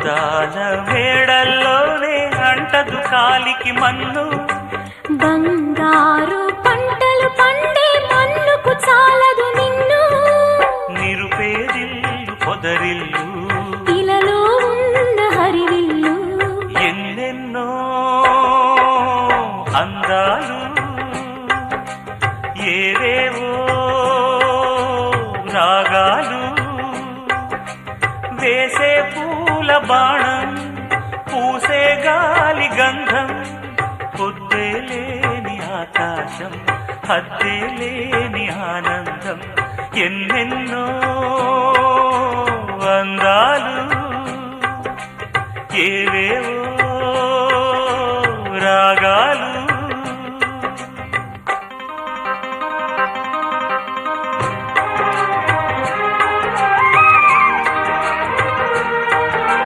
అందాల మేడల్లోనే అంటదు కాలికి మన్ను బంగారు పంటలు పండే మన్నుకు చాలదు నిన్ను నిరుపేదిల్లు పొదరిల్లు ఇలలో ఉన్న హరివిల్లు ఎన్నెన్నో అందాలు ఏవేవో రాగాలు వేసే పూల బాణం పూసే గాలి గంధం పొద్దే లేని ఆకాశం హద్దే లేని ఆనందం ఎన్నెన్నో అందాలు ఏవేవో